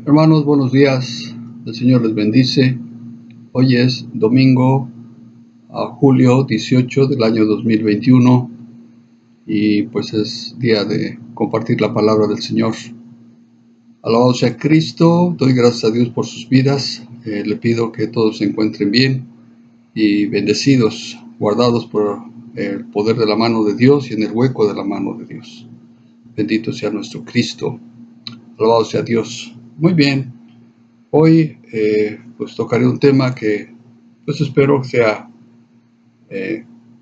Hermanos, buenos días. El Señor les bendice. Hoy es domingo, julio 18 del año 2021 y pues es día de compartir la palabra del Señor. Alabado sea Cristo. Doy gracias a Dios por sus vidas. Le pido que todos se encuentren bien y bendecidos, guardados por el poder de la mano de Dios y en el hueco de la mano de Dios. Bendito sea nuestro Cristo. Alabado sea Dios. Muy bien. Hoy pues tocaré un tema que pues espero que sea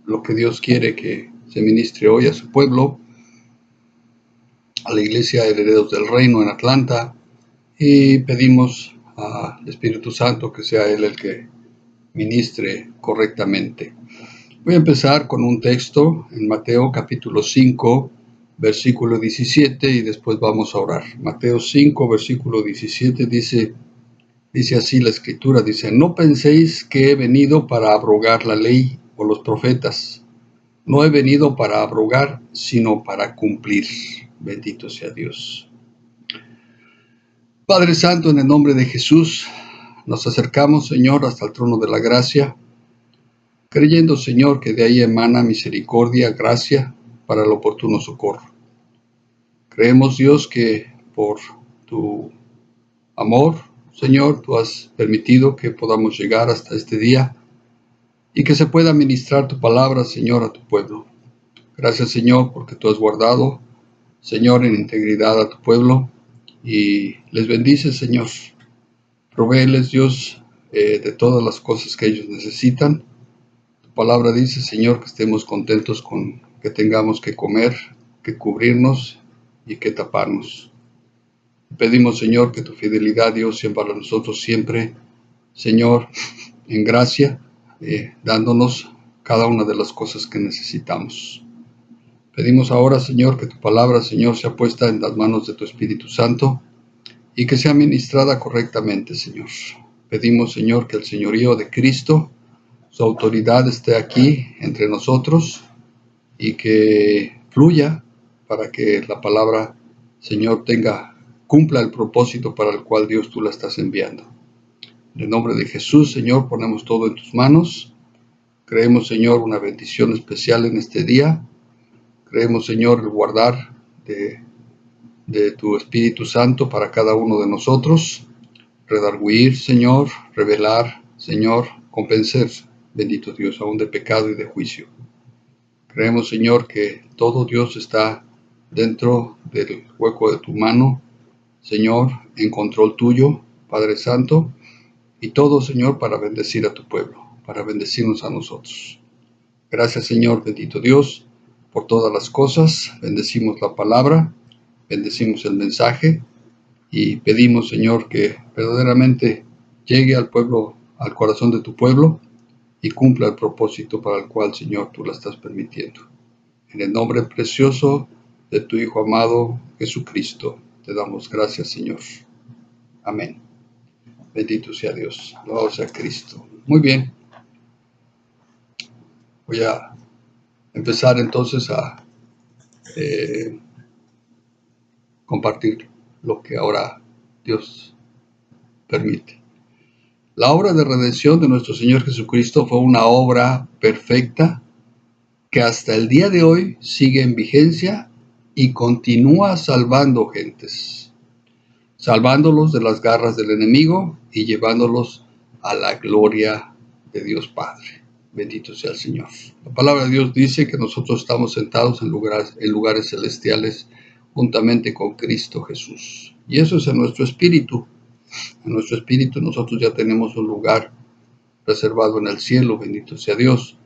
lo que Dios quiere que se ministre hoy a su pueblo, a la iglesia de Herederos del Reino en Atlanta, y pedimos al Espíritu Santo que sea Él el que ministre correctamente. Voy a empezar con un texto en Mateo capítulo 5, versículo 17 y después vamos a orar. Mateo 5, versículo 17 dice así la Escritura, dice: no penséis que he venido para abrogar la ley o los profetas. No he venido para abrogar, sino para cumplir. Bendito sea Dios. Padre Santo, en el nombre de Jesús, nos acercamos, Señor, hasta el trono de la gracia, creyendo, Señor, que de ahí emana misericordia, gracia para el oportuno socorro. Creemos, Dios, que por tu amor, Señor, tú has permitido que podamos llegar hasta este día y que se pueda ministrar tu palabra, Señor, a tu pueblo. Gracias, Señor, porque tú has guardado, Señor, en integridad a tu pueblo y les bendices, Señor. Provéeles, Dios, de todas las cosas que ellos necesitan. Tu palabra dice, Señor, que estemos contentos con que tengamos que comer, que cubrirnos y que taparnos. Pedimos, Señor, que tu fidelidad, Dios, sea para nosotros siempre, Señor, en gracia, dándonos cada una de las cosas que necesitamos. Pedimos ahora, Señor, que tu palabra, Señor, sea puesta en las manos de tu Espíritu Santo y que sea ministrada correctamente, Señor. Pedimos, Señor, que el señorío de Cristo, su autoridad esté aquí entre nosotros y que fluya para que la palabra, Señor, cumpla el propósito para el cual Dios tú la estás enviando. En el nombre de Jesús, Señor, ponemos todo en tus manos. Creemos, Señor, una bendición especial en este día. Creemos, Señor, el guardar de tu Espíritu Santo para cada uno de nosotros. Redarguir, Señor, revelar, Señor, convencer, bendito Dios, aún de pecado y de juicio. Creemos, Señor, que todo Dios está dentro del hueco de tu mano, Señor, en control tuyo, Padre Santo, y todo, Señor, para bendecir a tu pueblo, para bendecirnos a nosotros. Gracias, Señor, bendito Dios, por todas las cosas. Bendecimos la palabra, bendecimos el mensaje y pedimos, Señor, que verdaderamente llegue al pueblo, al corazón de tu pueblo y cumpla el propósito para el cual, Señor, tú la estás permitiendo. En el nombre precioso de tu Hijo amado, Jesucristo, te damos gracias, Señor. Amén. Bendito sea Dios. Alabado sea Cristo. Muy bien. Voy a empezar entonces a compartir lo que ahora Dios permite. La obra de redención de nuestro Señor Jesucristo fue una obra perfecta que hasta el día de hoy sigue en vigencia y continúa salvando gentes, salvándolos de las garras del enemigo y llevándolos a la gloria de Dios Padre. Bendito sea el Señor. La palabra de Dios dice que nosotros estamos sentados en lugares celestiales juntamente con Cristo Jesús. Y eso es en nuestro espíritu. En nuestro espíritu nosotros ya tenemos un lugar reservado en el cielo, bendito sea Dios.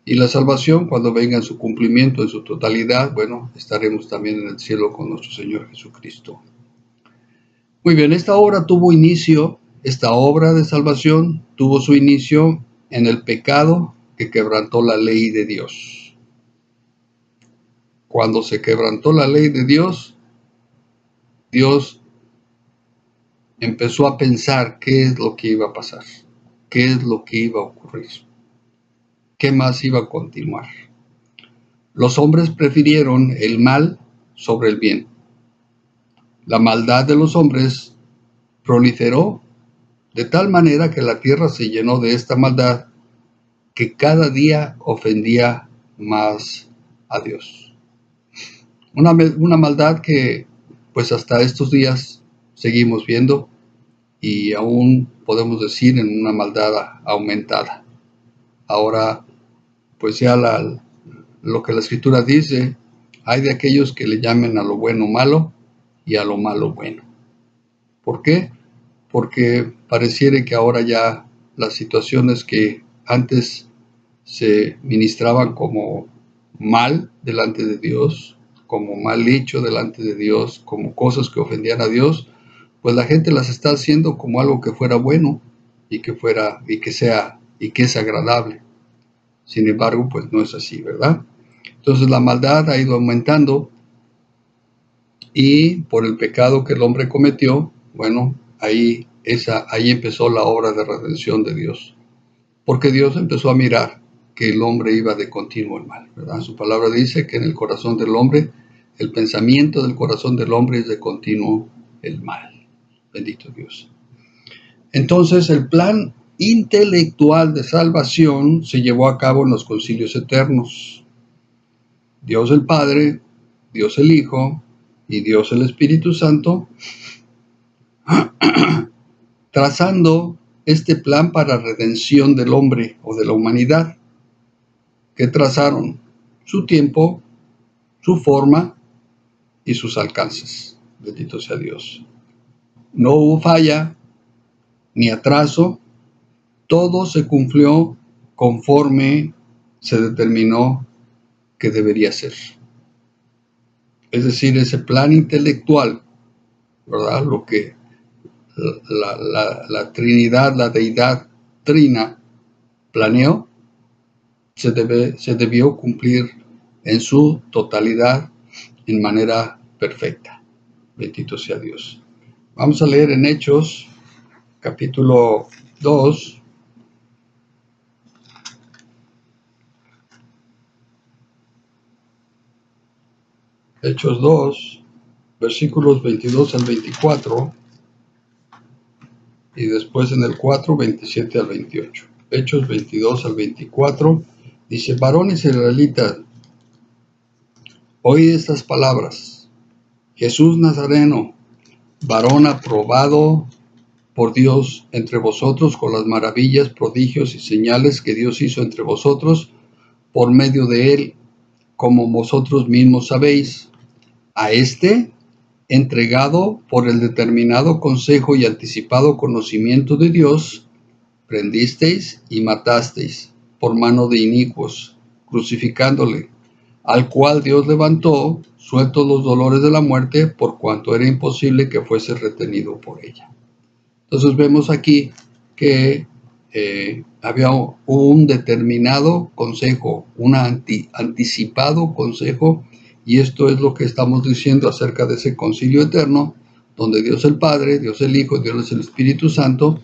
Y la salvación, cuando venga en su cumplimiento, en su totalidad, bueno, estaremos también en el cielo con nuestro Señor Jesucristo. Muy bien, esta obra de salvación tuvo su inicio en el pecado que quebrantó la ley de Dios. Cuando se quebrantó la ley de Dios, Dios empezó a pensar qué es lo que iba a pasar, qué es lo que iba a ocurrir, qué más iba a continuar. Los hombres prefirieron el mal sobre el bien. La maldad de los hombres proliferó de tal manera que la tierra se llenó de esta maldad que cada día ofendía más a Dios. Una maldad que pues hasta estos días seguimos viendo y aún podemos decir en una maldad aumentada. Ahora pues ya lo que la escritura dice, hay de aquellos que le llamen a lo bueno malo y a lo malo bueno. ¿Por qué? Porque pareciera que ahora ya las situaciones que antes se ministraban como mal delante de Dios, como mal hecho delante de Dios, como cosas que ofendían a Dios, pues la gente las está haciendo como algo que fuera bueno y que es agradable. Sin embargo, pues no es así, ¿verdad? Entonces la maldad ha ido aumentando y por el pecado que el hombre cometió, bueno, ahí empezó la obra de redención de Dios. Porque Dios empezó a mirar que el hombre iba de continuo al mal, ¿verdad? Su palabra dice que en el corazón del hombre, el pensamiento del corazón del hombre es de continuo el mal. Bendito Dios. Entonces el plan intelectual de salvación se llevó a cabo en los concilios eternos. Dios el Padre, Dios el Hijo y Dios el Espíritu Santo, trazando este plan para redención del hombre o de la humanidad, que trazaron su tiempo, su forma y sus alcances. Bendito sea Dios. No hubo falla ni atraso, todo se cumplió conforme se determinó que debería ser. Es decir, ese plan intelectual, ¿verdad? Lo que la Trinidad, la Deidad Trina planeó, se debió cumplir en su totalidad, en manera perfecta. Bendito sea Dios. Vamos a leer en Hechos, capítulo 2. Hechos 2, versículos 22 al 24. Y después en el 4, 27 al 28. Hechos 22 al 24. Dice: varones israelitas, oíd estas palabras. Jesús Nazareno, varón aprobado por Dios entre vosotros con las maravillas, prodigios y señales que Dios hizo entre vosotros por medio de él, como vosotros mismos sabéis. A este, entregado por el determinado consejo y anticipado conocimiento de Dios, prendisteis y matasteis por mano de inicuos, crucificándole, al cual Dios levantó, sueltos los dolores de la muerte, por cuanto era imposible que fuese retenido por ella. Entonces vemos aquí que había un determinado consejo, un anticipado consejo, y esto es lo que estamos diciendo acerca de ese concilio eterno, donde Dios el Padre, Dios el Hijo, Dios el Espíritu Santo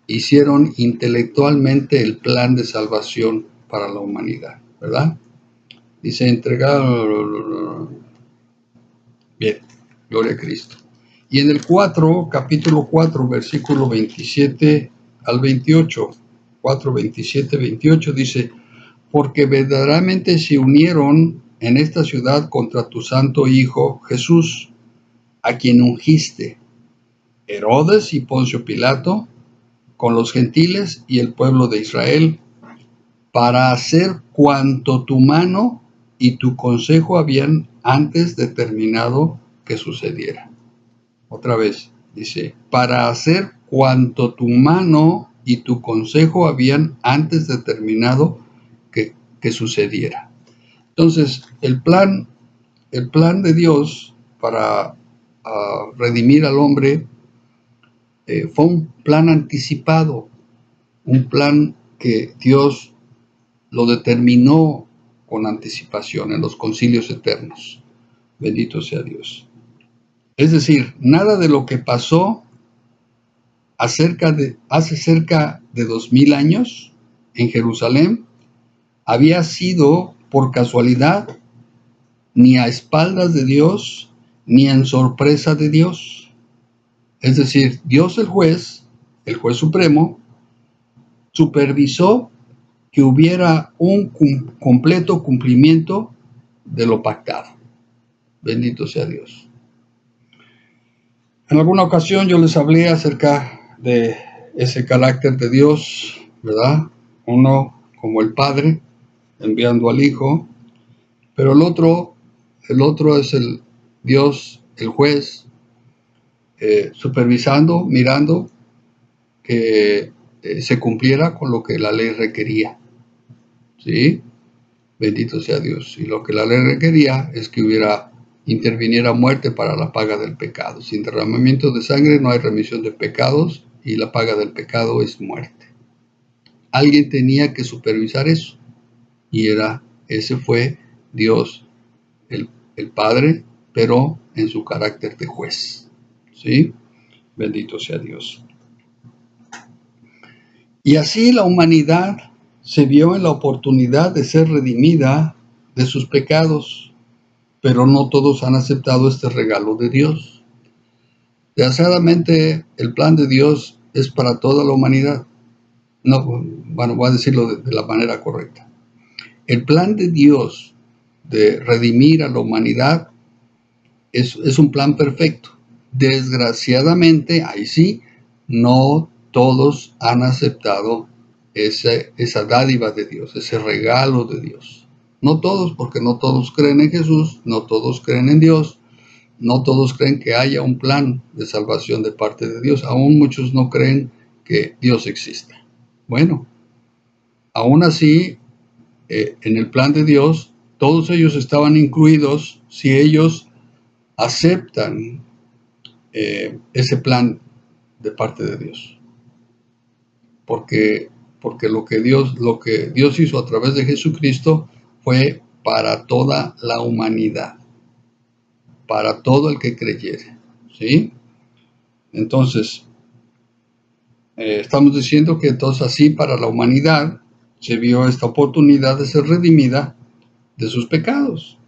hicieron intelectualmente el plan de salvación para la humanidad, ¿verdad? Dice entregado. Bien, gloria a Cristo. Y en el 4, capítulo 4, versículo 27 al 28, 4, 27, 28, dice: porque verdaderamente se unieron en esta ciudad contra tu santo Hijo Jesús, a quien ungiste, Herodes y Poncio Pilato, con los gentiles y el pueblo de Israel, para hacer cuanto tu mano y tu consejo habían antes determinado que sucediera. Otra vez, dice, para hacer cuanto tu mano y tu consejo habían antes determinado que sucediera. Entonces, el plan de Dios para redimir al hombre fue un plan anticipado, un plan que Dios lo determinó con anticipación en los concilios eternos. Bendito sea Dios. Es decir, nada de lo que pasó hace cerca de 2000 años en Jerusalén había sido por casualidad, ni a espaldas de Dios, ni en sorpresa de Dios. Es decir, Dios el juez supremo, supervisó que hubiera un completo cumplimiento de lo pactado. Bendito sea Dios. En alguna ocasión yo les hablé acerca de ese carácter de Dios, ¿verdad? Uno como el Padre, enviando al Hijo, pero el otro es el Dios, el juez, supervisando, mirando que se cumpliera con lo que la ley requería. ¿Sí? Bendito sea Dios. Y lo que la ley requería es que interviniera muerte para la paga del pecado. Sin derramamiento de sangre no hay remisión de pecados y la paga del pecado es muerte. Alguien tenía que supervisar eso y ese fue Dios, el Padre, pero en su carácter de juez. ¿Sí? Bendito sea Dios. Y así la humanidad se vio en la oportunidad de ser redimida de sus pecados, pero no todos han aceptado este regalo de Dios. Desgraciadamente, el plan de Dios es para toda la humanidad. No, bueno, voy a decirlo de la manera correcta. El plan de Dios de redimir a la humanidad es un plan perfecto. Desgraciadamente, ahí sí, no todos han aceptado esa dádiva de Dios, ese regalo de Dios. No todos, porque no todos creen en Jesús, no todos creen en Dios, no todos creen que haya un plan de salvación de parte de Dios. Aún muchos no creen que Dios exista. Bueno, aún así, en el plan de Dios, todos ellos estaban incluidos si ellos aceptan ese plan de parte de Dios. Porque lo que Dios hizo a través de Jesucristo fue para toda la humanidad, para todo el que creyere. ¿Sí? Entonces, estamos diciendo que entonces así para la humanidad se vio esta oportunidad de ser redimida de sus pecados.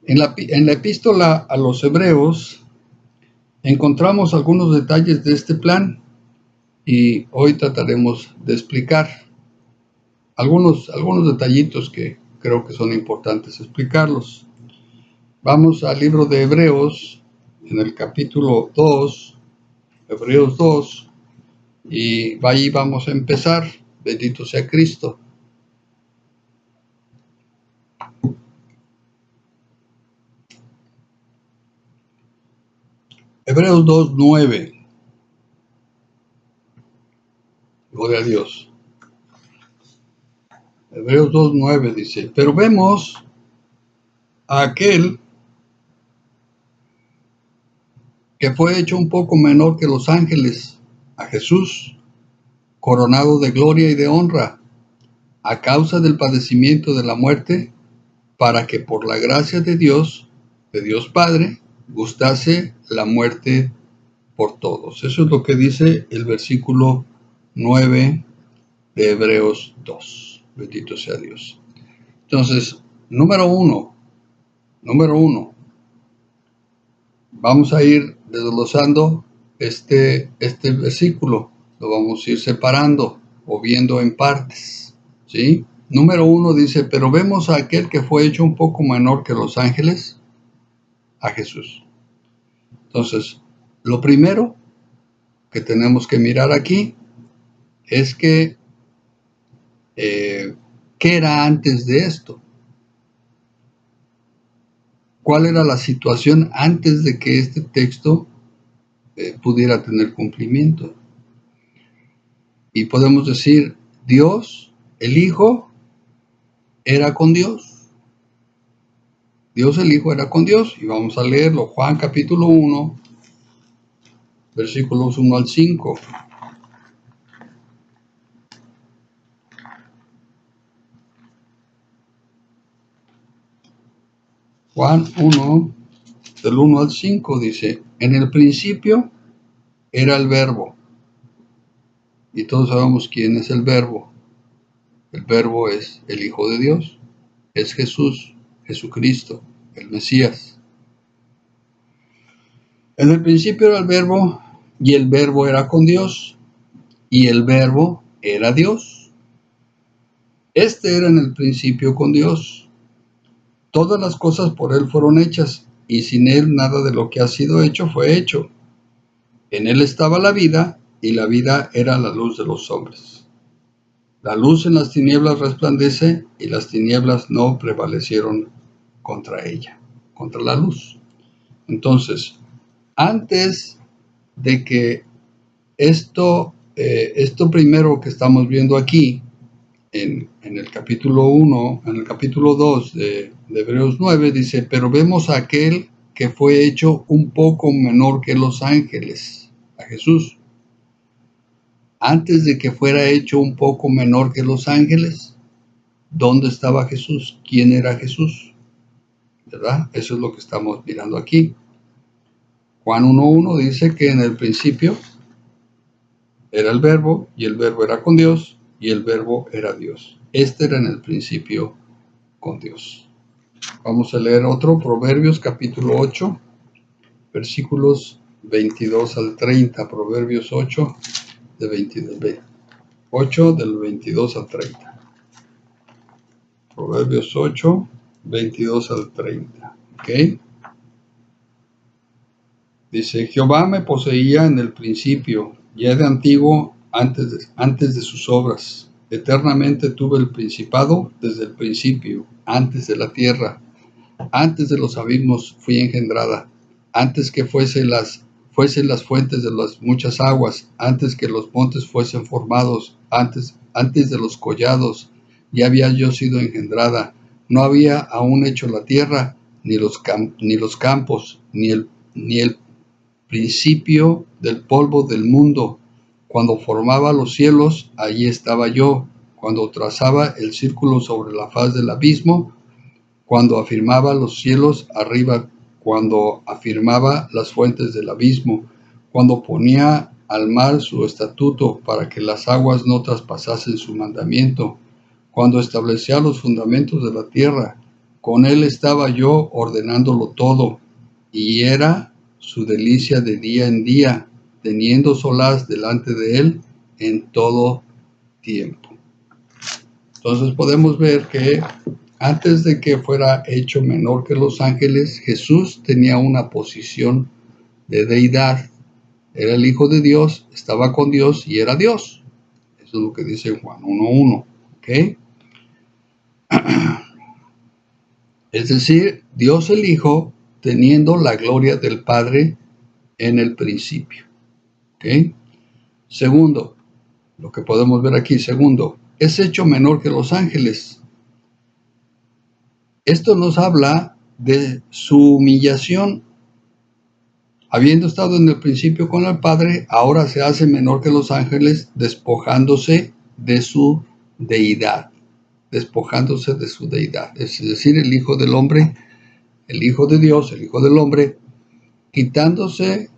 En la epístola a los Hebreos encontramos algunos detalles de este plan y hoy trataremos de explicar algunos detallitos que creo que son importantes explicarlos. Vamos al libro de Hebreos, en el capítulo 2, Hebreos 2, y ahí vamos a empezar. Bendito sea Cristo. Hebreos 2:9. Gloria a Dios. Hebreos 2:9 dice, pero vemos a aquel que fue hecho un poco menor que los ángeles, a Jesús, coronado de gloria y de honra, a causa del padecimiento de la muerte, para que por la gracia de Dios Padre, gustase la muerte por todos. Eso es lo que dice el versículo 9 de Hebreos 2. Bendito sea Dios. Entonces, número uno, vamos a ir desglosando este versículo, lo vamos a ir separando o viendo en partes, ¿sí? Número 1 dice, pero vemos a aquel que fue hecho un poco menor que los ángeles, a Jesús. Entonces, lo primero que tenemos que mirar aquí es que, ¿qué era antes de esto? ¿Cuál era la situación antes de que este texto pudiera tener cumplimiento? Y podemos decir, Dios, el Hijo, era con Dios. Dios el Hijo era con Dios. Y vamos a leerlo. Juan capítulo 1, versículos 1 al 5. Juan 1, del 1 al 5 dice, en el principio era el Verbo. Y todos sabemos quién es el Verbo. El Verbo es el Hijo de Dios. Es Jesús, Jesucristo, el Mesías. En el principio era el verbo, y el verbo era con Dios, y el verbo era Dios. Este era en el principio con Dios. Todas las cosas por él fueron hechas, y sin él nada de lo que ha sido hecho fue hecho. En él estaba la vida, y la vida era la luz de los hombres. La luz en las tinieblas resplandece, y las tinieblas no prevalecieron contra ella, contra la luz. Entonces, antes de que esto primero que estamos viendo aquí, en el capítulo 1, en el capítulo 2 de Hebreos 9, dice, pero vemos a aquel que fue hecho un poco menor que los ángeles, a Jesús. Antes de que fuera hecho un poco menor que los ángeles, ¿dónde estaba Jesús? ¿Quién era Jesús? ¿Verdad? Eso es lo que estamos mirando aquí. Juan 1.1 dice que en el principio era el verbo, y el verbo era con Dios, y el verbo era Dios. Este era en el principio con Dios. Vamos a leer otro, Proverbios capítulo 8, versículos 22 al 30. Proverbios 8, de 8 del 22 al 30. Proverbios 8, 22 al 30. ¿Ok? Dice, Jehová me poseía en el principio, ya de antiguo, antes de sus obras. Eternamente tuve el principado desde el principio, antes de la tierra. Antes de los abismos fui engendrada, antes que fuesen las fuentes de las muchas aguas, antes que los montes fuesen formados, antes de los collados, ya había yo sido engendrada. No había aún hecho la tierra, ni los campos, ni el principio del polvo del mundo. Cuando formaba los cielos, allí estaba yo. Cuando trazaba el círculo sobre la faz del abismo, cuando afirmaba los cielos arriba, cuando afirmaba las fuentes del abismo, cuando ponía al mar su estatuto para que las aguas no traspasasen su mandamiento, cuando establecía los fundamentos de la tierra, con él estaba yo ordenándolo todo, y era su delicia de día en día, teniendo solaz delante de él en todo tiempo. Entonces podemos ver que antes de que fuera hecho menor que los ángeles, Jesús tenía una posición de deidad. Era el Hijo de Dios, estaba con Dios y era Dios. Eso es lo que dice Juan 1.1. ¿Ok? Es decir, Dios el Hijo teniendo la gloria del Padre en el principio. ¿Ok? Segundo, lo que podemos ver aquí, segundo, es hecho menor que los ángeles. Esto nos habla de su humillación. Habiendo estado en el principio con el Padre, ahora se hace menor que los ángeles, despojándose de su deidad. Despojándose de su deidad. Es decir, el Hijo del Hombre, el Hijo de Dios, el Hijo del Hombre, quitándose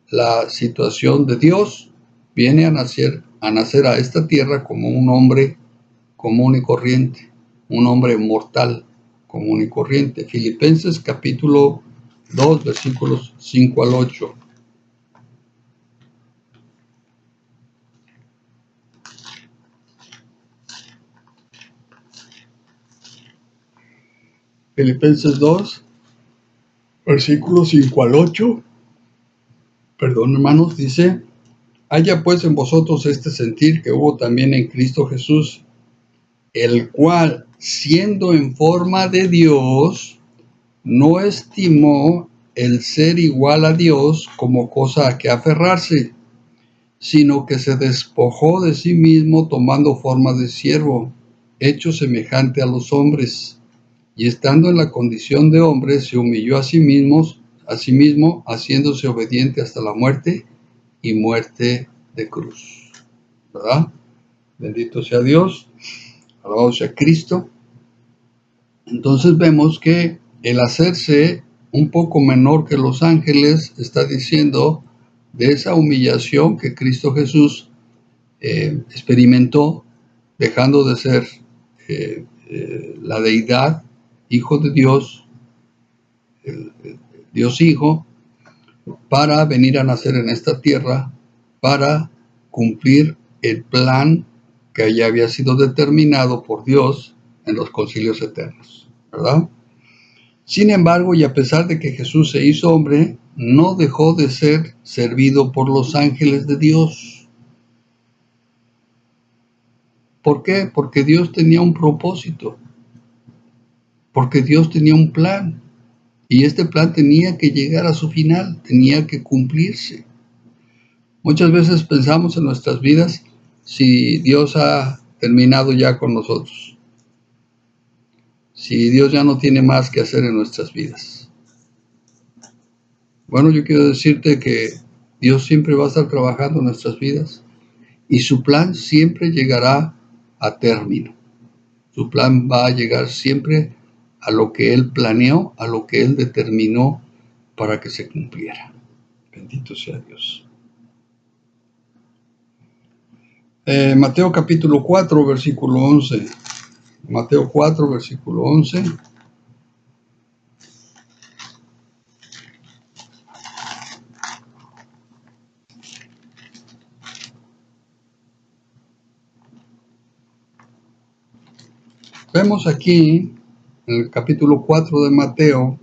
la situación de Dios, viene a nacer a esta tierra como un hombre común y corriente, un hombre mortal común y corriente. Filipenses capítulo 2, versículos 5 al 8. Filipenses 2, versículos 5 al 8. Perdón, hermanos, dice, haya pues en vosotros este sentir que hubo también en Cristo Jesús, el cual, siendo en forma de Dios, no estimó el ser igual a Dios como cosa a que aferrarse, sino que se despojó de sí mismo tomando forma de siervo, hecho semejante a los hombres, y estando en la condición de hombre, se humilló a sí mismo, haciéndose obediente hasta la muerte y muerte de cruz. ¿Verdad? Bendito sea Dios, alabado sea Cristo. Entonces vemos que el hacerse un poco menor que los ángeles está diciendo de esa humillación que Cristo Jesús experimentó, dejando de ser la deidad, Hijo de Dios, el Dios Hijo, para venir a nacer en esta tierra, para cumplir el plan que ya había sido determinado por Dios en los concilios eternos, ¿verdad? Sin embargo, y a pesar de que Jesús se hizo hombre, no dejó de ser servido por los ángeles de Dios. ¿Por qué? Porque Dios tenía un propósito, porque Dios tenía un plan, y este plan tenía que llegar a su final, tenía que cumplirse. Muchas veces pensamos en nuestras vidas si Dios ha terminado ya con nosotros, si Dios ya no tiene más que hacer en nuestras vidas. Bueno, yo quiero decirte que Dios siempre va a estar trabajando en nuestras vidas y su plan siempre llegará a término. Su plan va a llegar siempre a lo que Él planeó, a lo que Él determinó para que se cumpliera. Bendito sea Dios. Mateo capítulo 4, versículo 11. Mateo 4, versículo 11. Vemos aquí, en el capítulo 4 de Mateo,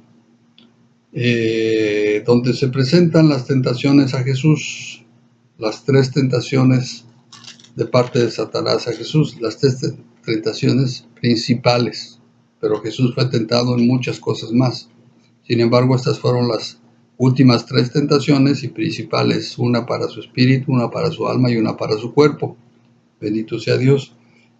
donde se presentan las tentaciones a Jesús, las tres tentaciones de parte de Satanás a Jesús, las tres tentaciones principales, pero Jesús fue tentado en muchas cosas más. Sin embargo, estas fueron las últimas tres tentaciones y principales, una para su espíritu, una para su alma y una para su cuerpo. Bendito sea Dios.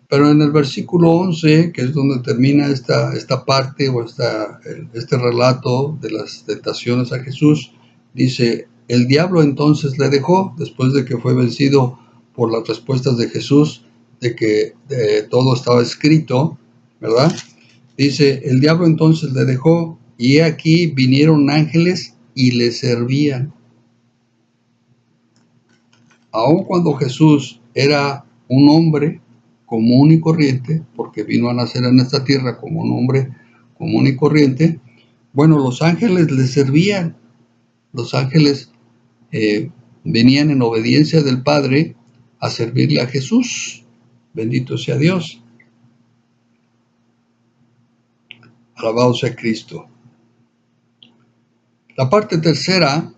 Pero en el versículo 11, que es donde termina esta parte o este relato de las tentaciones a Jesús, dice, el diablo entonces le dejó, después de que fue vencido por las respuestas de Jesús, de que todo estaba escrito, ¿verdad? Dice, el diablo entonces le dejó, y he aquí vinieron ángeles y le servían. Aun cuando Jesús era un hombre común y corriente, porque vino a nacer en esta tierra como un hombre común y corriente, bueno, los ángeles le servían. Los ángeles venían en obediencia del Padre a servirle a Jesús. Bendito sea Dios. Alabado sea Cristo. La parte tercera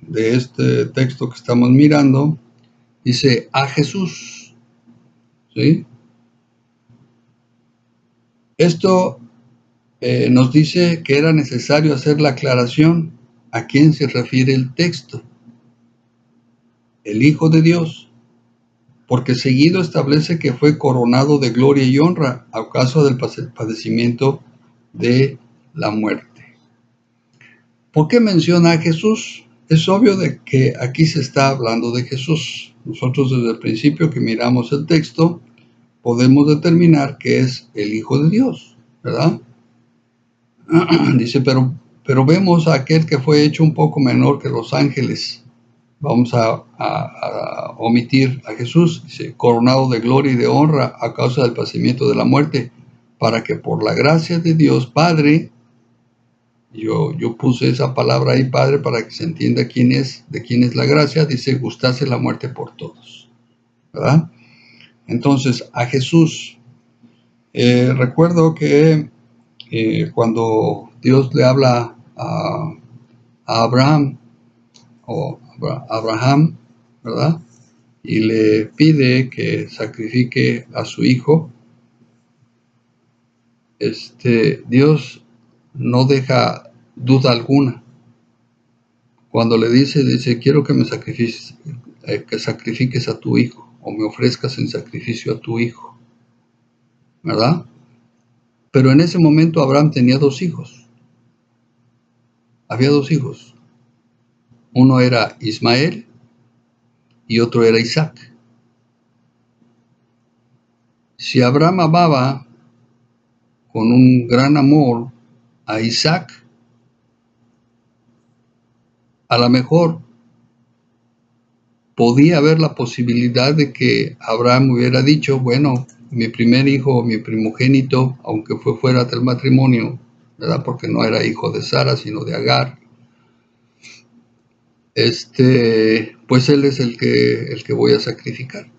de este texto que estamos mirando dice a Jesús. ¿Sí? Esto nos dice que era necesario hacer la aclaración a quién se refiere el texto. El Hijo de Dios, porque seguido establece que fue coronado de gloria y honra a causa del padecimiento de la muerte. ¿Por qué menciona a Jesús? Es obvio de que aquí se está hablando de Jesús. Nosotros desde el principio que miramos el texto podemos determinar que es el Hijo de Dios, ¿verdad? Dice, pero vemos a aquel que fue hecho un poco menor que los ángeles. Vamos a omitir a Jesús, dice, coronado de gloria y de honra a causa del padecimiento de la muerte, para que por la gracia de Dios Padre, yo puse esa palabra ahí, Padre, para que se entienda de quién es la gracia, dice, gustase la muerte por todos, ¿verdad? Entonces, a Jesús, recuerdo que cuando Dios le habla a Abraham, ¿verdad? Y le pide que sacrifique a su hijo, Dios no deja duda alguna. Cuando le dice, quiero que me sacrifiques, que sacrifiques a tu hijo, o me ofrezcas en sacrificio a tu hijo, ¿verdad? Pero en ese momento Abraham tenía dos hijos. Había dos hijos. Uno era Ismael y otro era Isaac. Si Abraham amaba con un gran amor a Isaac, a lo mejor podía haber la posibilidad de que Abraham hubiera dicho, bueno, mi primer hijo, mi primogénito, aunque fue fuera del matrimonio, ¿verdad? Porque no era hijo de Sara, sino de Agar, pues él es el que voy a sacrificar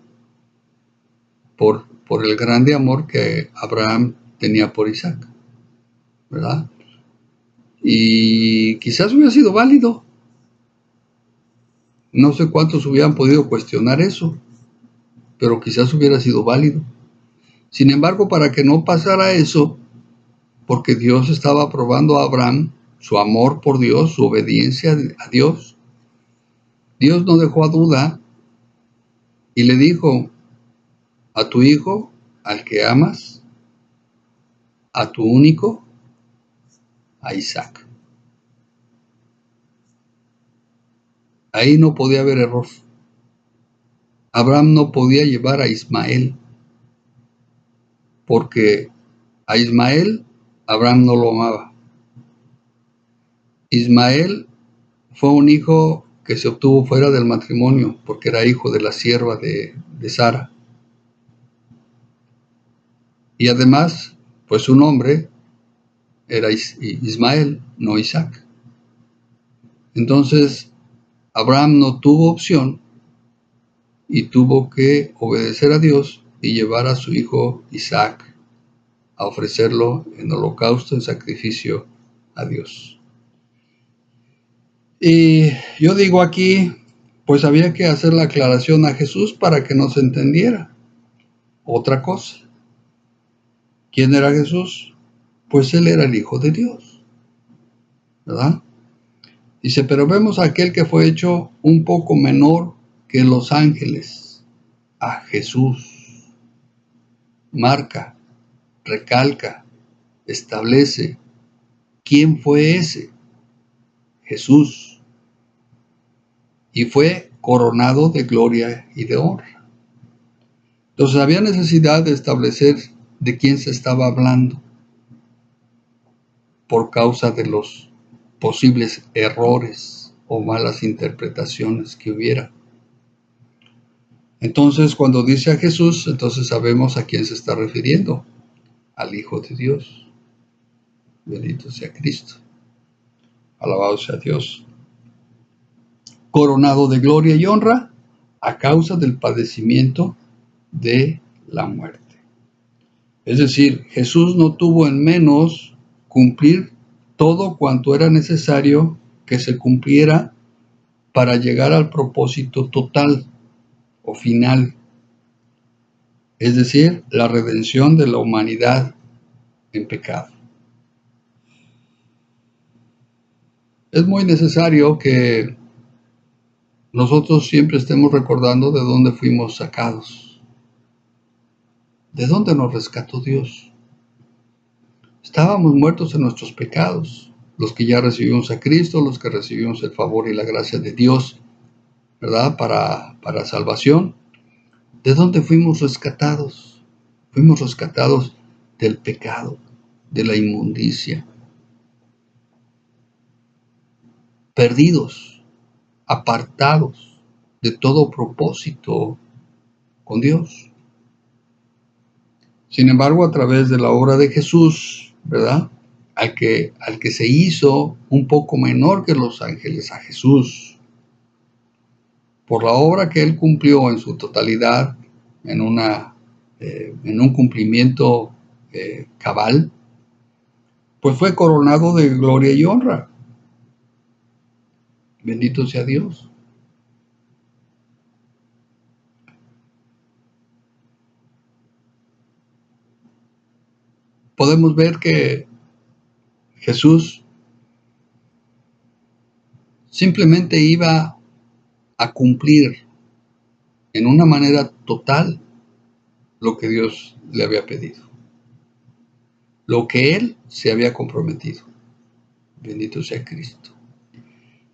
por el grande amor que Abraham tenía por Isaac, ¿verdad? Y quizás hubiera sido válido. No sé cuántos hubieran podido cuestionar eso, pero quizás hubiera sido válido. Sin embargo, para que no pasara eso, porque Dios estaba probando a Abraham su amor por Dios, su obediencia a Dios, Dios no dejó a duda y le dijo: a tu hijo, al que amas, a tu único, a Isaac. Ahí no podía haber error. Abraham no podía llevar a Ismael, porque a Ismael Abraham no lo amaba. Ismael fue un hijo que se obtuvo fuera del matrimonio, porque era hijo de la sierva de Sara. Y además, pues su nombre era Ismael, no Isaac. Entonces, Abraham no tuvo opción y tuvo que obedecer a Dios y llevar a su hijo Isaac a ofrecerlo en holocausto, en sacrificio a Dios. Y yo digo aquí, pues había que hacer la aclaración a Jesús para que nos entendiera. Otra cosa, ¿quién era Jesús? Pues él era el Hijo de Dios, ¿verdad? Dice, pero vemos a aquel que fue hecho un poco menor que los ángeles, a Jesús. Marca, recalca, establece, ¿quién fue ese? Jesús. Y fue coronado de gloria y de honra. Entonces había necesidad de establecer de quién se estaba hablando por causa de los posibles errores o malas interpretaciones que hubiera. Entonces, cuando dice a Jesús, entonces sabemos a quién se está refiriendo: al Hijo de Dios. Bendito sea Cristo. Alabado sea Dios. Coronado de gloria y honra a causa del padecimiento de la muerte. Es decir, Jesús no tuvo en menos cumplir todo cuanto era necesario que se cumpliera para llegar al propósito total o final, es decir, la redención de la humanidad en pecado. Es muy necesario que nosotros siempre estemos recordando de dónde fuimos sacados, de dónde nos rescató Dios. Estábamos muertos en nuestros pecados, los que ya recibimos a Cristo, los que recibimos el favor y la gracia de Dios, ¿verdad? Para salvación. ¿De dónde fuimos rescatados? Fuimos rescatados del pecado, de la inmundicia, perdidos, apartados de todo propósito con Dios. Sin embargo, a través de la obra de Jesús, ¿verdad? Al que se hizo un poco menor que los ángeles, a Jesús, por la obra que él cumplió en su totalidad, en un cumplimiento cabal, pues fue coronado de gloria y honra. Bendito sea Dios. Podemos ver que Jesús simplemente iba a cumplir en una manera total lo que Dios le había pedido, lo que él se había comprometido. Bendito sea Cristo.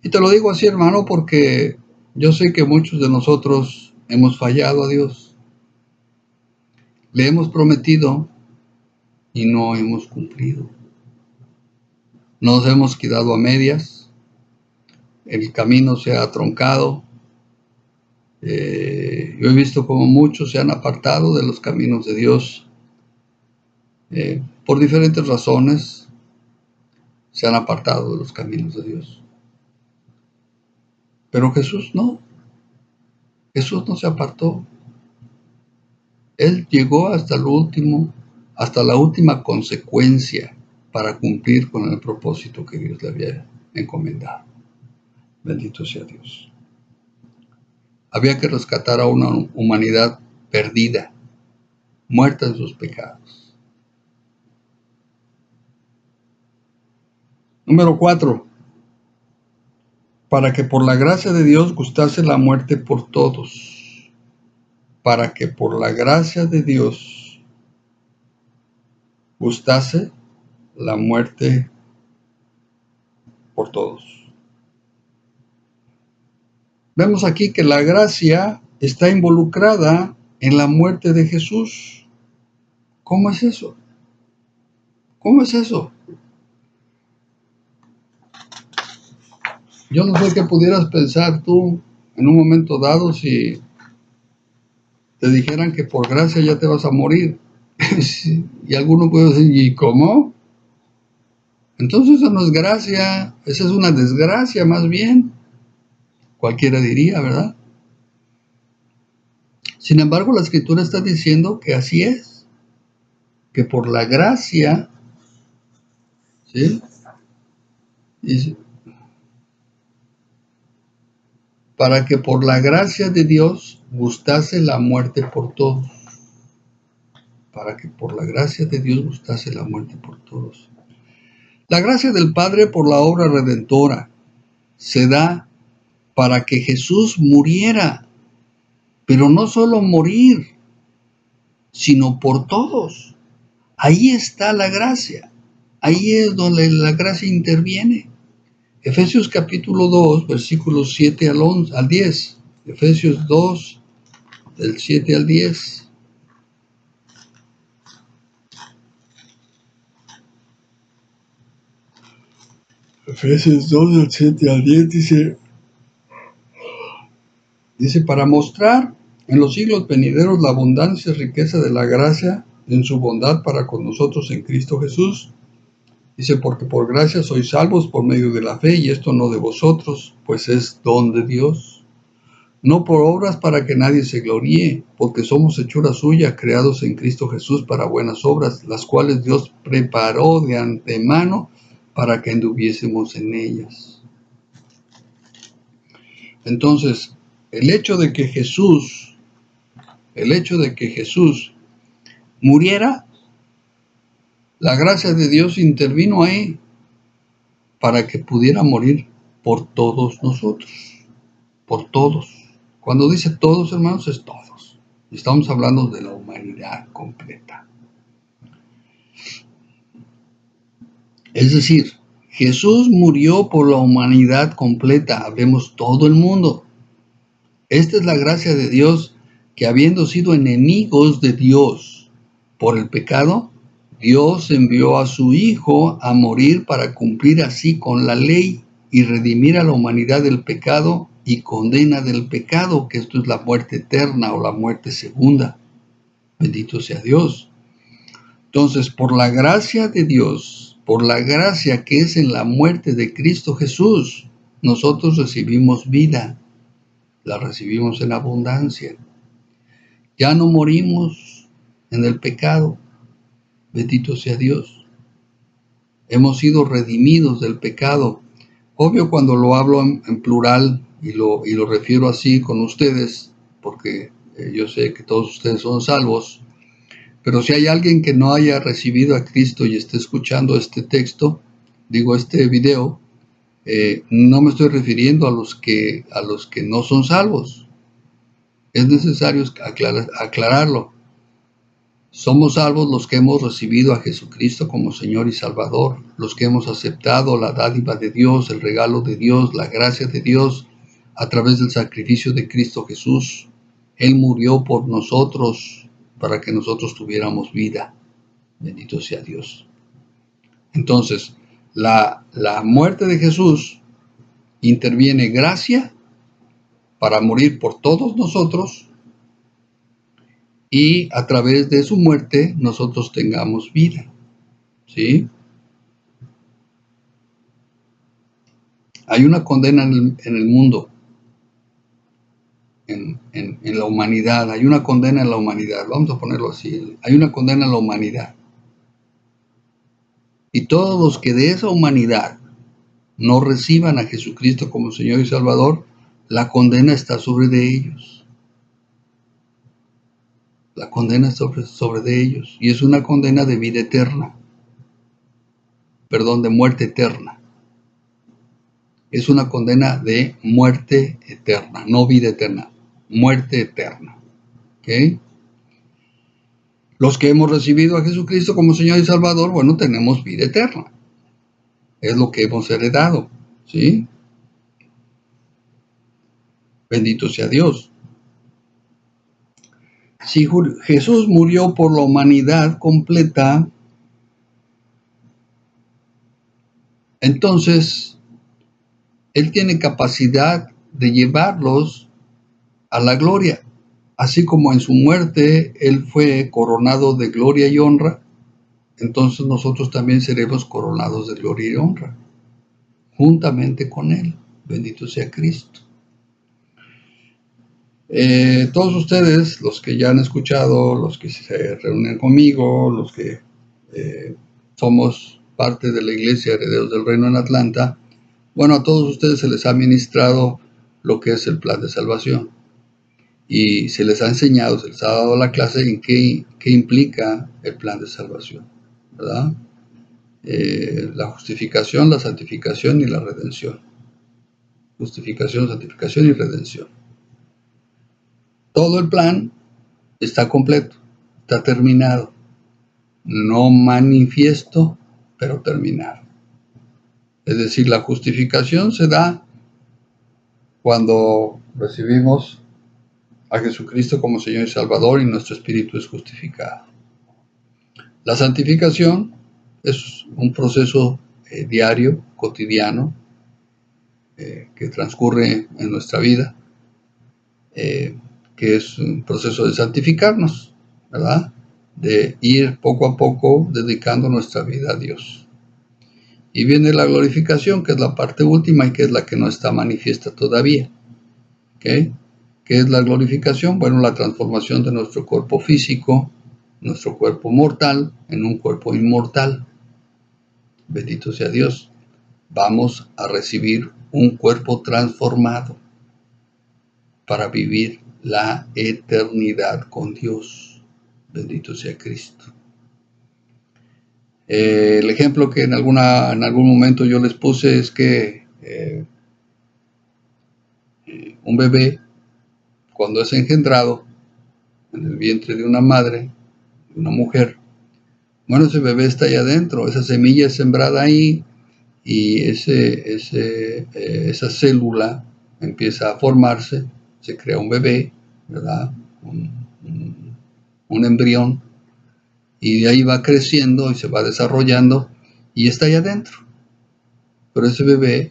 Y te lo digo así, hermano, porque yo sé que muchos de nosotros hemos fallado a Dios. Le hemos prometido y no hemos cumplido. Nos hemos quedado a medias, el camino se ha truncado. Yo he visto como muchos se han apartado de los caminos de Dios por diferentes razones. Se han apartado de los caminos de Dios. Pero Jesús no. Jesús no se apartó. Él llegó hasta lo último, hasta la última consecuencia para cumplir con el propósito que Dios le había encomendado. Bendito sea Dios. Había que rescatar a una humanidad perdida, muerta en sus pecados. Número 4. Para que por la gracia de Dios gustase la muerte por todos. Para que por la gracia de Dios gustase la muerte por todos. Vemos aquí que la gracia está involucrada en la muerte de Jesús. ¿Cómo es eso? ¿Cómo es eso? Yo no sé qué pudieras pensar tú en un momento dado si te dijeran que por gracia ya te vas a morir. Y alguno puede decir, ¿y cómo? Entonces eso no es gracia, esa es una desgracia más bien. Cualquiera diría, ¿verdad? Sin embargo, la Escritura está diciendo que así es, que por la gracia, ¿sí? Dice, para que por la gracia de Dios gustase la muerte por todos. Para que por la gracia de Dios gustase la muerte por todos. La gracia del Padre por la obra redentora se da para que Jesús muriera, pero no solo morir, sino por todos. Ahí está la gracia. Ahí es donde la gracia interviene. Efesios capítulo 2, versículos 7 al 10. Efesios 2, del 7 al 10. Efesios 2, del 7 al 10 dice, para mostrar en los siglos venideros la abundancia y riqueza de la gracia en su bondad para con nosotros en Cristo Jesús. Dice, porque por gracia sois salvos por medio de la fe, y esto no de vosotros, pues es don de Dios. No por obras para que nadie se gloríe, porque somos hechura suya, creados en Cristo Jesús para buenas obras, las cuales Dios preparó de antemano para que anduviésemos en ellas. Entonces, el hecho de que Jesús muriera, la gracia de Dios intervino ahí para que pudiera morir por todos nosotros, por todos. Cuando dice todos, hermanos, es todos. Estamos hablando de la humanidad completa. Es decir, Jesús murió por la humanidad completa, hablemos todo el mundo. Esta es la gracia de Dios, que habiendo sido enemigos de Dios por el pecado, Dios envió a su Hijo a morir para cumplir así con la ley y redimir a la humanidad del pecado y condena del pecado, que esto es la muerte eterna o la muerte segunda. Bendito sea Dios. Entonces, por la gracia de Dios, por la gracia que es en la muerte de Cristo Jesús, nosotros recibimos vida, la recibimos en abundancia. Ya no morimos en el pecado, bendito sea Dios. Hemos sido redimidos del pecado. Obvio, cuando lo hablo en plural y lo refiero así con ustedes, porque yo sé que todos ustedes son salvos, pero si hay alguien que no haya recibido a Cristo y esté escuchando este texto, este video, no me estoy refiriendo a los que no son salvos. Es necesario aclararlo. Somos salvos los que hemos recibido a Jesucristo como Señor y Salvador, los que hemos aceptado la dádiva de Dios, el regalo de Dios, la gracia de Dios a través del sacrificio de Cristo Jesús. Él murió por nosotros para que nosotros tuviéramos vida. Bendito sea Dios. Entonces, la muerte de Jesús interviene gracia para morir por todos nosotros, y a través de su muerte nosotros tengamos vida. ¿Sí? Hay una condena en el mundo, en la humanidad, hay una condena en la humanidad, vamos a ponerlo así, hay una condena en la humanidad. Y todos los que de esa humanidad no reciban a Jesucristo como Señor y Salvador, la condena está sobre de ellos. La condena está sobre de ellos. Y es una condena de vida eterna. Perdón, de muerte eterna. Es una condena de muerte eterna, no vida eterna, muerte eterna. ¿Ok? Los que hemos recibido a Jesucristo como Señor y Salvador, bueno, tenemos vida eterna. Es lo que hemos heredado. ¿Sí? Bendito sea Dios. Si Jesús murió por la humanidad completa, entonces Él tiene capacidad de llevarlos a la gloria. Así como en su muerte Él fue coronado de gloria y honra, entonces nosotros también seremos coronados de gloria y honra, juntamente con Él. Bendito sea Cristo. Todos ustedes, los que ya han escuchado, los que se reúnen conmigo, los que somos parte de la Iglesia Herederos del Reino en Atlanta, bueno, a todos ustedes se les ha ministrado lo que es el plan de salvación. Y se les ha enseñado, se les ha dado la clase en qué implica el plan de salvación, ¿verdad? La justificación, la santificación y la redención. Justificación, santificación y redención. Todo el plan está completo, está terminado. No manifiesto, pero terminado. Es decir, la justificación se da cuando recibimos a Jesucristo como Señor y Salvador y nuestro espíritu es justificado. La santificación es un proceso diario, cotidiano, que transcurre en nuestra vida, que es un proceso de santificarnos, ¿verdad? De ir poco a poco dedicando nuestra vida a Dios. Y viene la glorificación, que es la parte última y que es la que no está manifiesta todavía. ¿Okay? ¿Qué es la glorificación? Bueno, la transformación de nuestro cuerpo físico, nuestro cuerpo mortal, en un cuerpo inmortal. Bendito sea Dios. Vamos a recibir un cuerpo transformado para vivir la eternidad con Dios. Bendito sea Cristo. El ejemplo que en algún momento yo les puse es que un bebé, cuando es engendrado en el vientre de una madre, de una mujer, bueno, ese bebé está ahí adentro, esa semilla es sembrada ahí y esa célula empieza a formarse, se crea un bebé, ¿verdad? Un embrión, y de ahí va creciendo y se va desarrollando y está ahí adentro. Pero ese bebé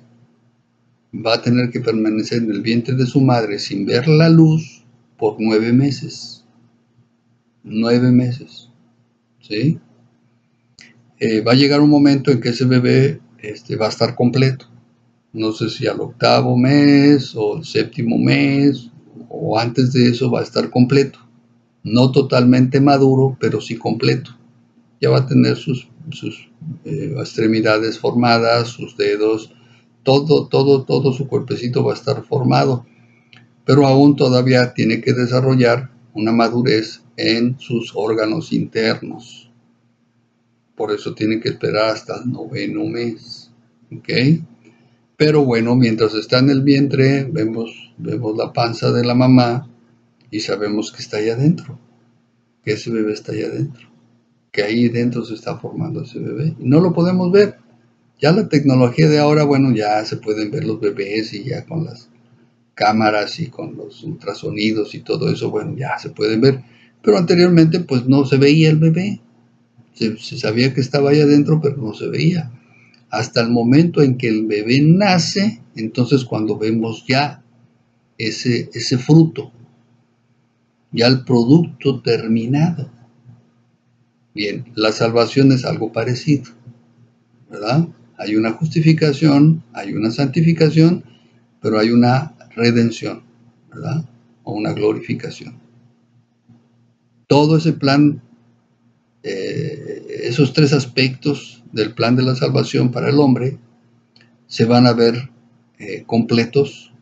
va a tener que permanecer en el vientre de su madre sin ver la luz por 9 meses. 9 meses, ¿sí? Va a llegar un momento en que ese bebé va a estar completo. No sé si al 8º mes o el 7º mes o antes de eso va a estar completo. No totalmente maduro, pero sí completo. Ya va a tener sus extremidades formadas, sus dedos, todo su cuerpecito va a estar formado. Pero aún todavía tiene que desarrollar una madurez en sus órganos internos. Por eso tiene que esperar hasta el 9º mes. ¿Ok? Pero bueno, mientras está en el vientre, vemos la panza de la mamá y sabemos que está ahí adentro, que ese bebé está ahí adentro, que ahí dentro se está formando ese bebé. Y no lo podemos ver. Ya la tecnología de ahora, bueno, ya se pueden ver los bebés y ya con las cámaras y con los ultrasonidos y todo eso, bueno, ya se pueden ver. Pero anteriormente, pues no se veía el bebé. Se sabía que estaba ahí adentro, pero no se veía. Hasta el momento en que el bebé nace, entonces cuando vemos ya ese fruto, ya el producto terminado. Bien, la salvación es algo parecido, ¿verdad? Hay una justificación, hay una santificación, pero hay una redención, ¿verdad? o una glorificación. Todo ese plan, esos tres aspectos del plan de la salvación para el hombre se van a ver completos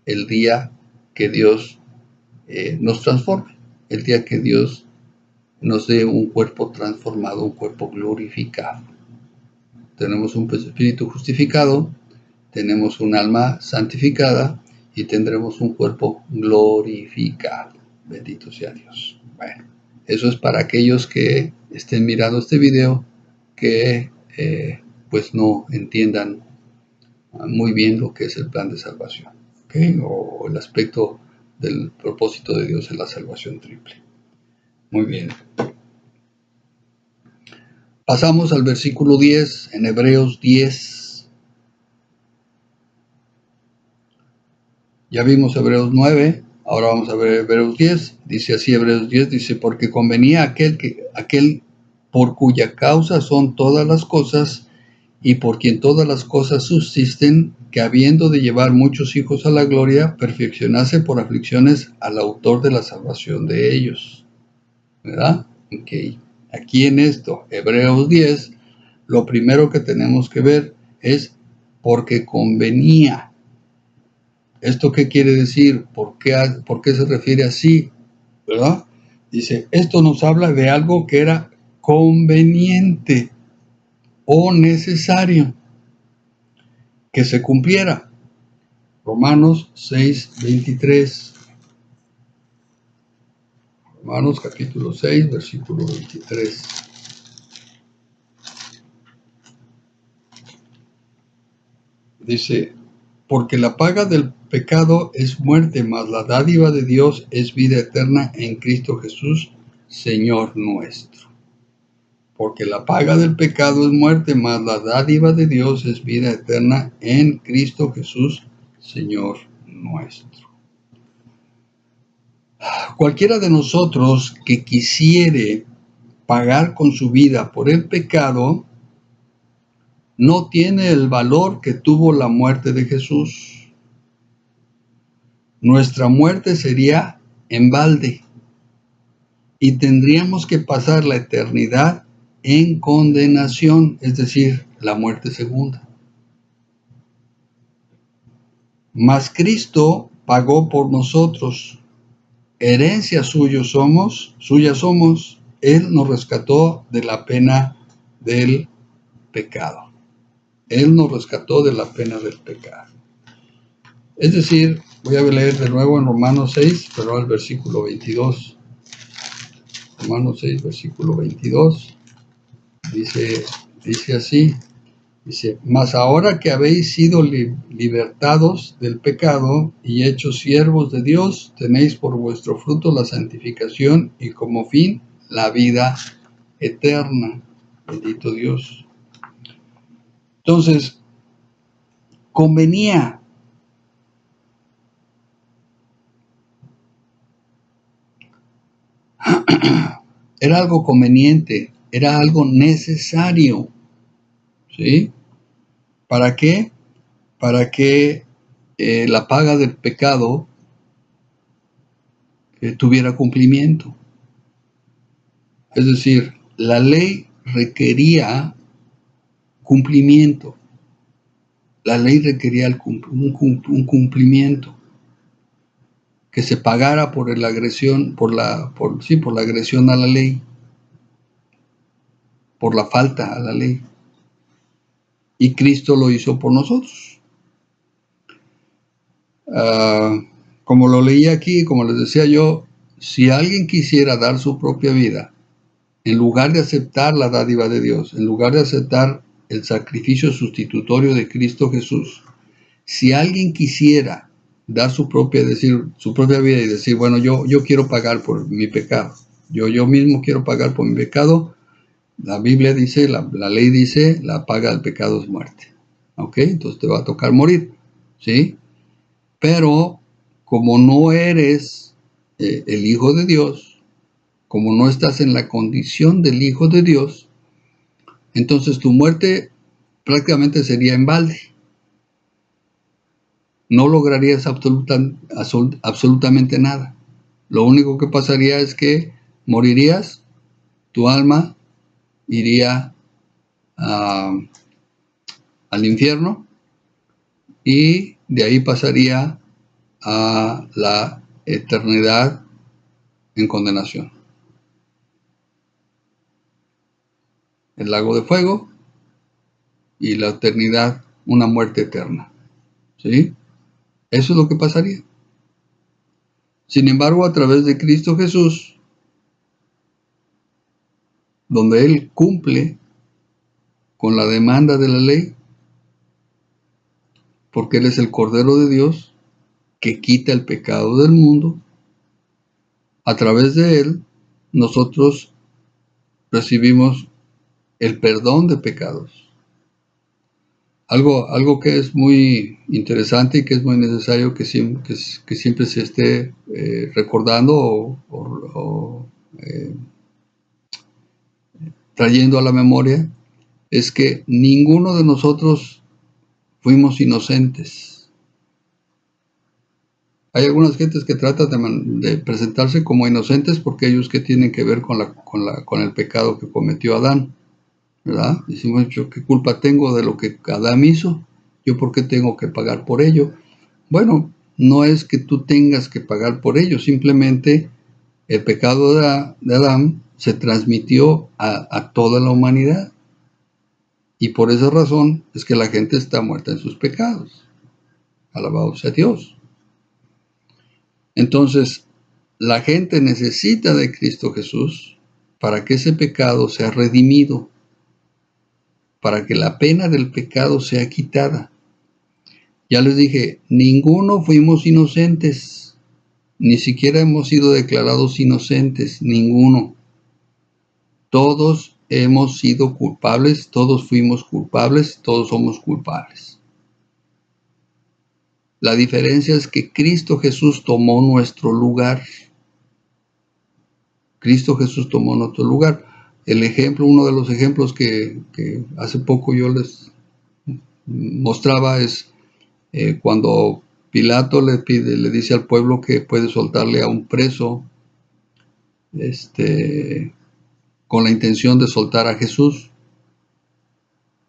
el día que Dios nos transforme, el día que Dios nos dé un cuerpo transformado, un cuerpo glorificado. Tenemos un espíritu justificado, tenemos un alma santificada y tendremos un cuerpo glorificado. Bendito sea Dios. Bueno, eso es para aquellos que estén mirando este video que pues no entiendan muy bien lo que es el plan de salvación, ¿okay? O el aspecto del propósito de Dios en la salvación triple. Muy bien. Pasamos al versículo 10 en Hebreos 10. Ya vimos Hebreos 9, ahora vamos a ver Hebreos 10. Dice así Hebreos 10, dice, porque convenía aquel por cuya causa son todas las cosas y por quien todas las cosas subsisten, que habiendo de llevar muchos hijos a la gloria, perfeccionase por aflicciones al autor de la salvación de ellos. ¿Verdad? Ok. Aquí en esto, Hebreos 10, lo primero que tenemos que ver es porque convenía. ¿Esto qué quiere decir? ¿Por qué se refiere así? ¿Verdad? Dice, esto nos habla de algo que era conveniente o necesario que se cumpliera. Romanos 6:23. Romanos capítulo 6, versículo 23. Dice, porque la paga del pecado es muerte, mas la dádiva de Dios es vida eterna en Cristo Jesús, Señor nuestro. Porque la paga del pecado es muerte, mas la dádiva de Dios es vida eterna en Cristo Jesús, Señor nuestro. Cualquiera de nosotros que quisiere pagar con su vida por el pecado, no tiene el valor que tuvo la muerte de Jesús. Nuestra muerte sería en balde y tendríamos que pasar la eternidad en condenación, es decir, la muerte segunda. Mas Cristo pagó por nosotros, herencia suya somos, Él nos rescató de la pena del pecado. Él nos rescató de la pena del pecado. Es decir, voy a leer de nuevo en Romanos 6, pero al versículo 22. Romanos 6, versículo 22. Dice así, dice, mas ahora que habéis sido libertados del pecado y hechos siervos de Dios, tenéis por vuestro fruto la santificación y como fin la vida eterna. Bendito Dios. Entonces, convenía. Era algo conveniente, era algo necesario. ¿Sí? ¿Para qué? Para que la paga del pecado tuviera cumplimiento. Es decir, la ley requería cumplimiento. La ley requería un cumplimiento. Que se pagara por la agresión, por la agresión a la ley, por la falta a la ley. Y Cristo lo hizo por nosotros. Como lo leí aquí, como les decía yo, si alguien quisiera dar su propia vida, en lugar de aceptar la dádiva de Dios, en lugar de aceptar el sacrificio sustitutorio de Cristo Jesús, si alguien quisiera dar su propia vida y decir, bueno, yo quiero pagar por mi pecado, yo mismo quiero pagar por mi pecado, la Biblia dice, la ley dice, la paga del pecado es muerte. ¿Ok? Entonces te va a tocar morir, ¿sí? Pero como no eres el Hijo de Dios, como no estás en la condición del Hijo de Dios, entonces tu muerte prácticamente sería en balde. no lograrías absolutamente nada. Lo único que pasaría es que morirías, tu alma iría al infierno y de ahí pasaría a la eternidad en condenación. El lago de fuego y la eternidad, una muerte eterna. ¿Sí? Eso es lo que pasaría. Sin embargo, a través de Cristo Jesús, donde Él cumple con la demanda de la ley, porque Él es el Cordero de Dios, que quita el pecado del mundo, a través de Él, nosotros recibimos el perdón de pecados. Algo que es muy interesante y que es muy necesario que siempre se esté recordando o trayendo a la memoria, es que ninguno de nosotros fuimos inocentes. Hay algunas gentes que tratan de presentarse como inocentes porque ellos que tienen que ver con el pecado que cometió Adán, ¿verdad? Decimos, yo qué culpa tengo de lo que Adán hizo, yo por qué tengo que pagar por ello. Bueno, no es que tú tengas que pagar por ello, simplemente el pecado de Adán se transmitió a toda la humanidad. Y por esa razón es que la gente está muerta en sus pecados. Alabado sea Dios. Entonces, la gente necesita de Cristo Jesús para que ese pecado sea redimido, para que la pena del pecado sea quitada. Ya les dije, ninguno fuimos inocentes, ni siquiera hemos sido declarados inocentes, ninguno. Todos hemos sido culpables, todos fuimos culpables, todos somos culpables. La diferencia es que Cristo Jesús tomó nuestro lugar. Cristo Jesús tomó nuestro lugar. Uno de los ejemplos que hace poco yo les mostraba es cuando Pilato le dice al pueblo que puede soltarle a un preso, con la intención de soltar a Jesús.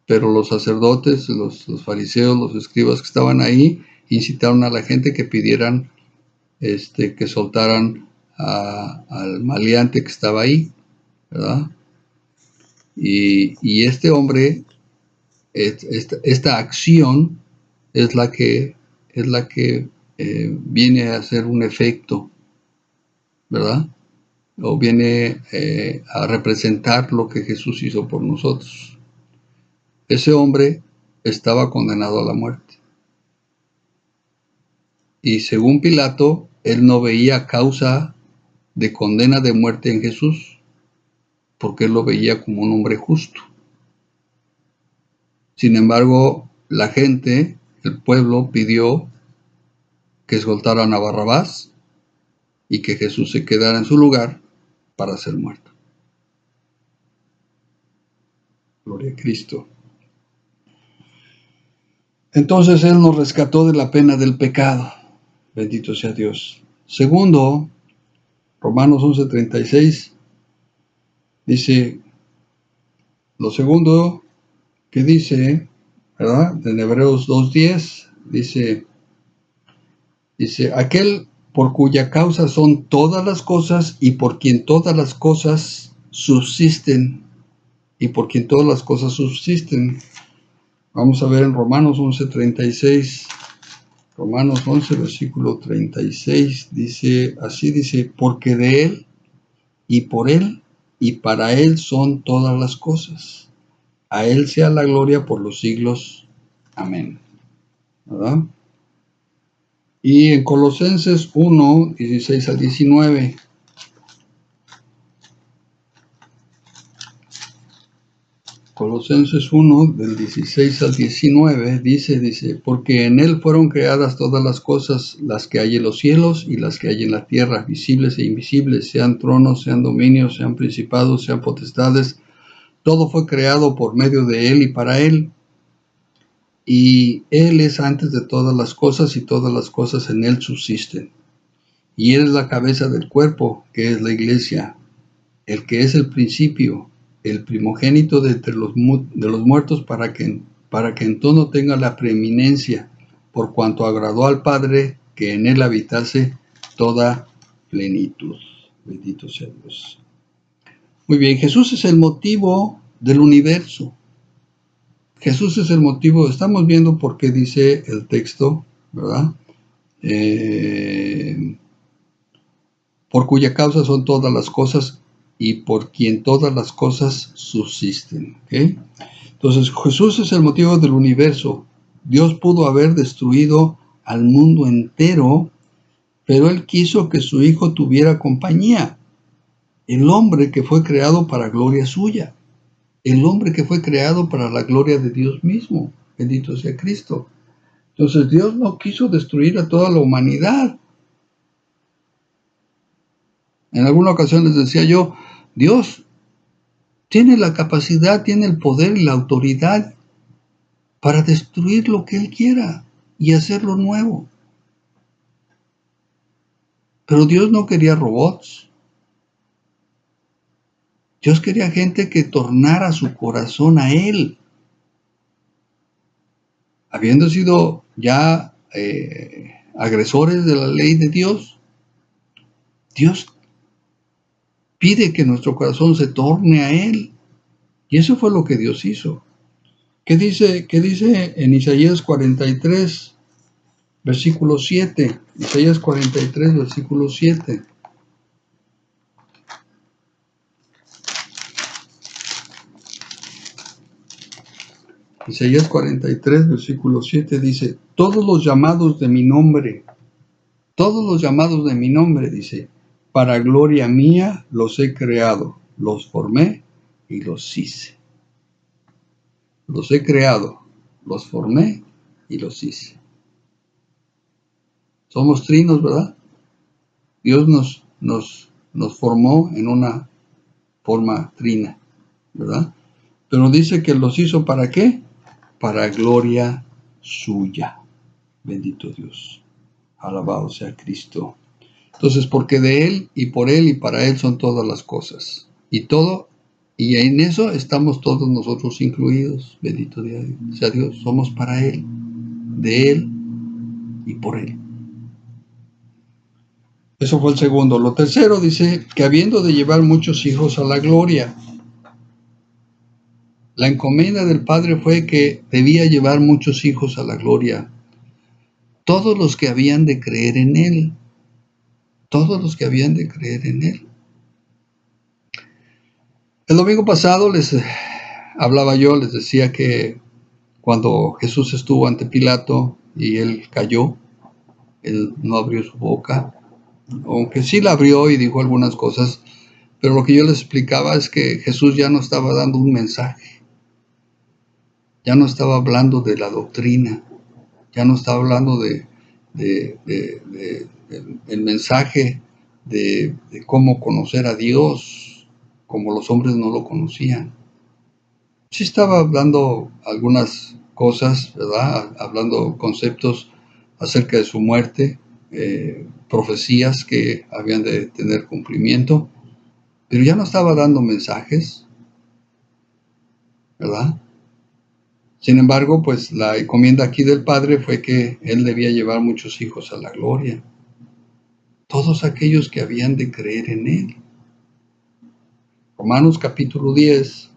Pero los sacerdotes, los fariseos, los escribas que estaban ahí, incitaron a la gente que pidieran que soltaran al maleante que estaba ahí, ¿verdad? Y este hombre, esta acción es la que viene a hacer un efecto, ¿verdad? O viene a representar lo que Jesús hizo por nosotros. Ese hombre estaba condenado a la muerte. Y según Pilato, él no veía causa de condena de muerte en Jesús, porque él lo veía como un hombre justo. Sin embargo, la gente, el pueblo, pidió que soltaran a Barrabás y que Jesús se quedara en su lugar para ser muerto. Gloria a Cristo. Entonces Él nos rescató de la pena del pecado. Bendito sea Dios. Segundo, Romanos 11:36 dice, lo segundo que dice, ¿verdad? En Hebreos 2:10 dice, aquel por cuya causa son todas las cosas y por quien todas las cosas subsisten. Y por quien todas las cosas subsisten. Vamos a ver en Romanos 11:36. Romanos 11, versículo 36, dice, porque de Él, y por Él, y para Él son todas las cosas. A Él sea la gloria por los siglos. Amén. ¿Verdad? Y en Colosenses 1, 16 al 19. Colosenses 1, del 16 al 19, dice, porque en Él fueron creadas todas las cosas, las que hay en los cielos y las que hay en la tierra, visibles e invisibles, sean tronos, sean dominios, sean principados, sean potestades, todo fue creado por medio de Él y para Él. y Él es antes de todas las cosas y todas las cosas en Él subsisten. Y Él es la cabeza del cuerpo, que es la iglesia, el que es el principio, el primogénito de entre los muertos, para que en todo tenga la preeminencia, por cuanto agradó al Padre que en Él habitase toda plenitud. Bendito sea Dios. Muy bien, Jesús es el motivo del universo. Jesús es el motivo, estamos viendo por qué dice el texto, ¿verdad? Por cuya causa son todas las cosas y por quien todas las cosas subsisten. ¿Okay? Entonces, Jesús es el motivo del universo. Dios pudo haber destruido al mundo entero, pero Él quiso que su Hijo tuviera compañía. El hombre que fue creado para gloria suya. El hombre que fue creado para la gloria de Dios mismo. Bendito sea Cristo. Entonces, Dios no quiso destruir a toda la humanidad. En alguna ocasión les decía yo, Dios tiene la capacidad, tiene el poder y la autoridad para destruir lo que Él quiera y hacerlo nuevo. Pero Dios no quería robots. Dios quería gente que tornara su corazón a Él. Habiendo sido ya agresores de la ley de Dios, Dios pide que nuestro corazón se torne a Él. Y eso fue lo que Dios hizo. ¿Qué dice en Isaías 43, versículo 7? Isaías 43, versículo 7. Isaías 43, versículo 7 dice, todos los llamados de mi nombre, dice, para gloria mía los he creado, los formé y los hice. Los he creado, los formé y los hice. Somos trinos, ¿verdad? Dios nos formó en una forma trina, ¿verdad? Pero dice que los hizo ¿para qué? Para gloria suya. Bendito Dios. Alabado sea Cristo. Entonces, porque de Él y por Él y para Él son todas las cosas. Y en eso estamos todos nosotros incluidos. Bendito sea Dios. Somos para Él, de Él y por Él. Eso fue el segundo. Lo tercero dice que habiendo de llevar muchos hijos a la gloria, la encomienda del Padre fue que debía llevar muchos hijos a la gloria. Todos los que habían de creer en Él. Todos los que habían de creer en Él. El domingo pasado les hablaba yo, les decía que cuando Jesús estuvo ante Pilato y Él cayó, Él no abrió su boca, aunque sí la abrió y dijo algunas cosas, pero lo que yo les explicaba es que Jesús ya no estaba dando un mensaje, ya no estaba hablando de la doctrina, ya no estaba hablando del mensaje de cómo conocer a Dios, como los hombres no lo conocían. Sí estaba hablando algunas cosas, ¿verdad? Hablando conceptos acerca de su muerte, profecías que habían de tener cumplimiento, pero ya no estaba dando mensajes, ¿verdad? Sin embargo, pues la encomienda aquí del Padre fue que Él debía llevar muchos hijos a la gloria. Todos aquellos que habían de creer en Él. Romanos capítulo 10,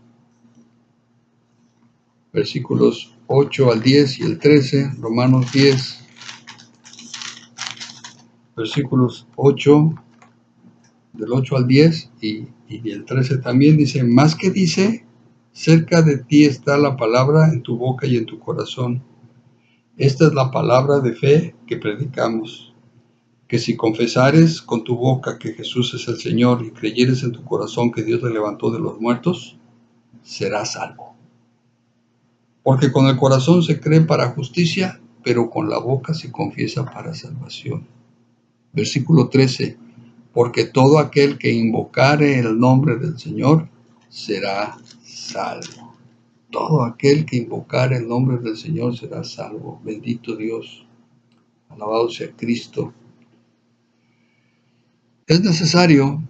versículos 8 al 10 y el 13. Romanos 10, versículos 8, del 8 al 10 y el 13 también dice, más que dice, cerca de ti está la palabra en tu boca y en tu corazón. Esta es la palabra de fe que predicamos, que si confesares con tu boca que Jesús es el Señor y creyeres en tu corazón que Dios le levantó de los muertos, serás salvo. Porque con el corazón se cree para justicia, pero con la boca se confiesa para salvación. Versículo 13. Porque todo aquel que invocare el nombre del Señor será salvo. Todo aquel que invocar el nombre del Señor será salvo. Bendito Dios. Alabado sea Cristo. Es necesario